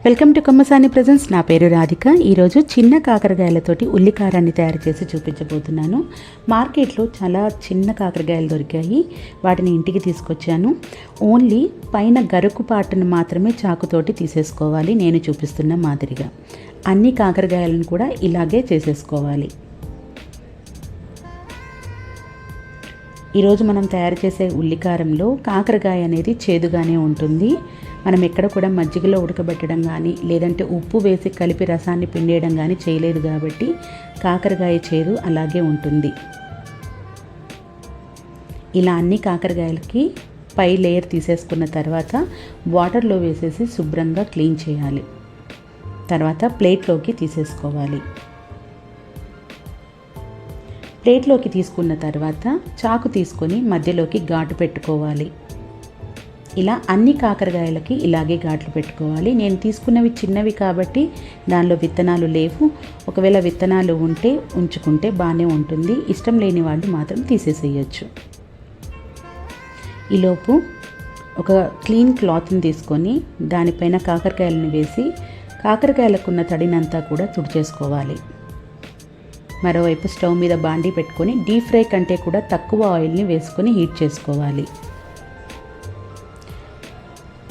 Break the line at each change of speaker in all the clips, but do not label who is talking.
Welcome to Kommasani presence. నా పేరు రాధిక. ఈరోజు చిన్న కాకరకాయలతోటి ఉల్లికారాన్ని తయారు చేసి చూపించబోతున్నాను. మార్కెట్లో చాలా చిన్న కాకరకాయలు దొరికాయి, వాటిని ఇంటికి తీసుకొచ్చాను. ఓన్లీ పైన గరుకు పాటును మాత్రమే చాకుతోటి తీసేసుకోవాలి, నేను చూపిస్తున్న మాదిరిగా. అన్ని కాకరకాయలను కూడా ఇలాగే చేసేసుకోవాలి. ఈరోజు మనం తయారు చేసే ఉల్లికారంలో కాకరకాయ అనేది చేదుగానే ఉంటుంది. మనం ఎక్కడ కూడా మజ్జిగలో ఉడకబెట్టడం కానీ లేదంటే ఉప్పు వేసి కలిపి రసాన్ని పిండేయడం కానీ చేయలేదు కాబట్టి కాకరకాయ చేదు అలాగే ఉంటుంది. ఇలా అన్ని కాకరకాయలకి పై లేయర్ తీసేసుకున్న తర్వాత వాటర్లో వేసేసి శుభ్రంగా క్లీన్ చేయాలి. తర్వాత ప్లేట్లోకి తీసేసుకోవాలి. ప్లేట్లోకి తీసుకున్న తర్వాత చాకు తీసుకొని మధ్యలోకి ఘాటు పెట్టుకోవాలి. ఇలా అన్ని కాకరకాయలకి ఇలాగే ఘాట్లు పెట్టుకోవాలి. నేను తీసుకున్నవి చిన్నవి కాబట్టి దానిలో విత్తనాలు లేవు. ఒకవేళ విత్తనాలు ఉంటే ఉంచుకుంటే బాగానే ఉంటుంది, ఇష్టం లేని వాళ్ళు మాత్రం తీసేసేయచ్చు. ఈలోపు ఒక క్లీన్ క్లాత్ని తీసుకొని దానిపైన కాకరకాయలను వేసి కాకరకాయలకున్న తడినంతా కూడా తుడిచేసుకోవాలి. మరోవైపు స్టవ్ మీద బాండీ పెట్టుకొని డీప్ ఫ్రై కంటే కూడా తక్కువ ఆయిల్ని వేసుకొని హీట్ చేసుకోవాలి.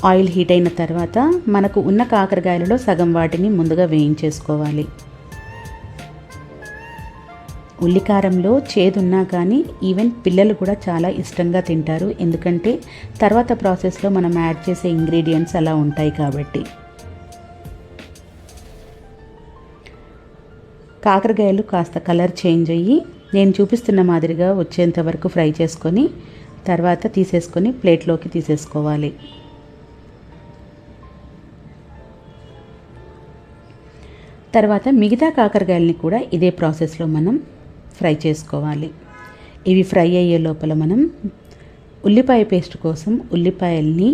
ఆయిల్ హీట్ అయిన తర్వాత మనకు ఉన్న కాకరకాయలలో సగం వాటిని ముందుగా వేయించేసుకోవాలి. ఉల్లికారంలో చేదున్నా కానీ ఈవెన్ పిల్లలు కూడా చాలా ఇష్టంగా తింటారు, ఎందుకంటే తర్వాత ప్రాసెస్లో మనం యాడ్ చేసే ఇంగ్రీడియంట్స్ అలా ఉంటాయి కాబట్టి. కాకరకాయలు కాస్త కలర్ చేంజ్ అయ్యి నేను చూపిస్తున్న మాదిరిగా వచ్చేంత వరకు ఫ్రై చేసుకొని తర్వాత తీసేసుకొని ప్లేట్లోకి తీసేసుకోవాలి. తర్వాత మిగతా కాకరకాయలని కూడా ఇదే ప్రాసెస్లో మనం ఫ్రై చేసుకోవాలి. ఇవి ఫ్రై అయ్యే లోపల మనం ఉల్లిపాయ పేస్ట్ కోసం ఉల్లిపాయల్ని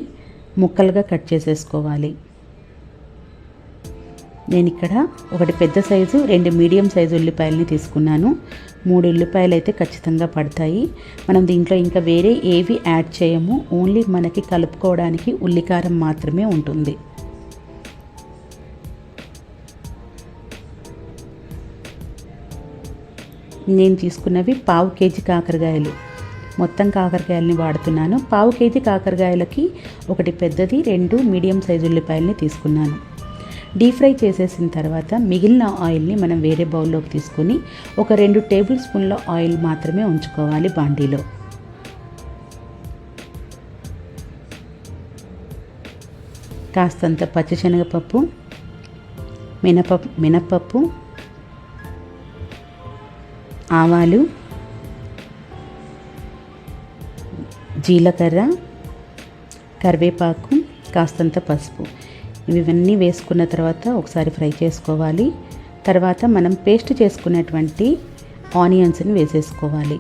ముక్కలుగా కట్ చేసేసుకోవాలి. నేను ఇక్కడ ఒకటి పెద్ద సైజు 2 మీడియం సైజు ఉల్లిపాయలని తీసుకున్నాను. 3 ఉల్లిపాయలు అయితే ఖచ్చితంగా పడతాయి. మనం దీంట్లో ఇంకా వేరే ఏవి యాడ్ చేయము, ఓన్లీ మనకి కలుపుకోవడానికి ఉల్లికారం మాత్రమే ఉంటుంది. నేను తీసుకున్నవి 1/2 కేజీ కాకరకాయలు. మొత్తం కాకరకాయలని వాడుతున్నాను. 1/2 కేజీ కాకరకాయలకి ఒకటి పెద్దది 2 మీడియం సైజు ఉల్లిపాయలని తీసుకున్నాను. డీప్ ఫ్రై చేసేసిన తర్వాత మిగిలిన ఆయిల్ని మనం వేరే బౌల్లోకి తీసుకొని ఒక 2 టేబుల్ స్పూన్ల ఆయిల్ మాత్రమే ఉంచుకోవాలి బాండీలో. కాస్తంత పచ్చిశనగపప్పు, మినపప్పు, ఆవాలు, జీలకర్ర, కరివేపాకు, కాస్తంత పసుపు, ఇవన్నీ వేసుకున్న తర్వాత ఒకసారి ఫ్రై చేసుకోవాలి. తర్వాత మనం పేస్ట్ చేసుకున్నటువంటి ఆనియన్స్ని వేసేసుకోవాలి.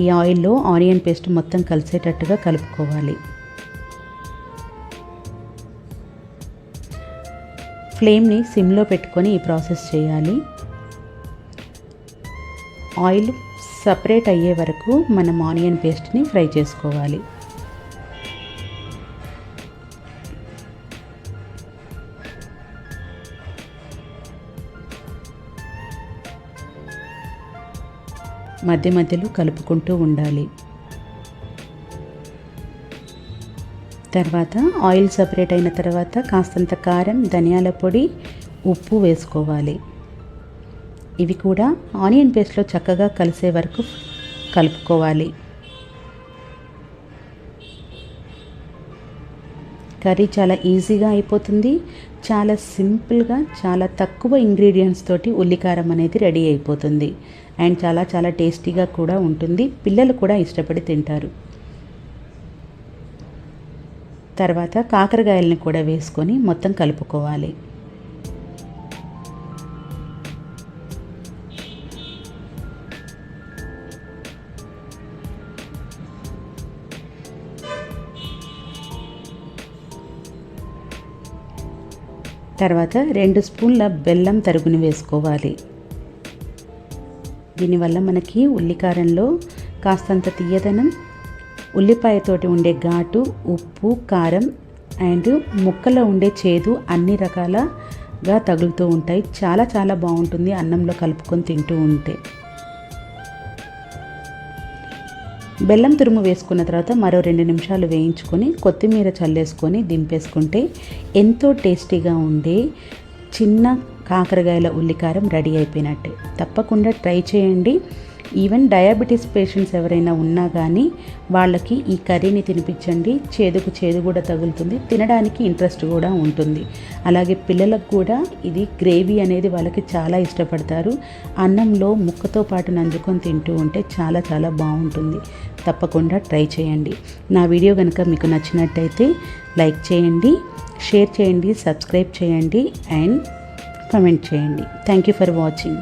ఈ ఆయిల్లో ఆనియన్ పేస్ట్ మొత్తం కలిసేటట్టుగా కలుపుకోవాలి. ఫ్లేమ్ని సిమ్లో పెట్టుకొని ఈ ప్రాసెస్ చేయాలి. ఆయిల్ సపరేట్ అయ్యే వరకు మనం ఆనియన్ పేస్ట్ని ఫ్రై చేసుకోవాలి. మధ్య మధ్యలో కలుపుకుంటూ ఉండాలి. తర్వాత ఆయిల్ సపరేట్ అయిన తర్వాత కాస్తంత కారం, ధనియాల పొడి, ఉప్పు వేసుకోవాలి. ఇవి కూడా ఆనియన్ పేస్ట్లో చక్కగా కలిసే వరకు కలుపుకోవాలి. కర్రీ చాలా ఈజీగా అయిపోతుంది. చాలా సింపుల్గా చాలా తక్కువ ఇంగ్రీడియంట్స్ తోటి ఉల్లికారం అనేది రెడీ అయిపోతుంది. అండ్ చాలా చాలా టేస్టీగా కూడా ఉంటుంది. పిల్లలు కూడా ఇష్టపడి తింటారు. తర్వాత కాకరకాయలని కూడా వేసుకొని మొత్తం కలుపుకోవాలి. తర్వాత 2 స్పూన్ల బెల్లం తరుగుని వేసుకోవాలి. దీనివల్ల మనకి ఉల్లికారంలో కాస్తంత తీయదనం, ఉల్లిపాయతోటి ఉండే ఘాటు, ఉప్పు, కారం అండ్ ముక్కలో ఉండే చేదు అన్ని రకాలుగా తగులుతూ ఉంటాయి. చాలా చాలా బాగుంటుంది అన్నంలో కలుపుకొని తింటూ ఉంటే. బెల్లం తురుము వేసుకున్న తర్వాత మరో 2 నిమిషాలు వేయించుకొని కొత్తిమీర చల్లేసుకొని దింపేసుకుంటే ఎంతో టేస్టీగా ఉండే చిన్న కాకరకాయల ఉల్లికారం రెడీ అయిపోయినట్టే. తప్పకుండా ట్రై చేయండి. ఈవెన్ డయాబెటీస్ పేషెంట్స్ ఎవరైనా ఉన్నా కానీ వాళ్ళకి ఈ కర్రీని తినిపించండి. చేదుకు చేదు కూడా తగులుతుంది, తినడానికి ఇంట్రెస్ట్ కూడా ఉంటుంది. అలాగే పిల్లలకు కూడా ఇది గ్రేవీ అనేది వాళ్ళకి చాలా ఇష్టపడతారు. అన్నంలో ముక్కతో పాటు నంజుకొని తింటూ ఉంటే చాలా చాలా బాగుంటుంది. తప్పకుండా ట్రై చేయండి. నా వీడియో కనుక మీకు నచ్చినట్టయితే లైక్ చేయండి, షేర్ చేయండి, సబ్స్క్రైబ్ చేయండి అండ్ కమెంట్ చేయండి. Thank you for watching.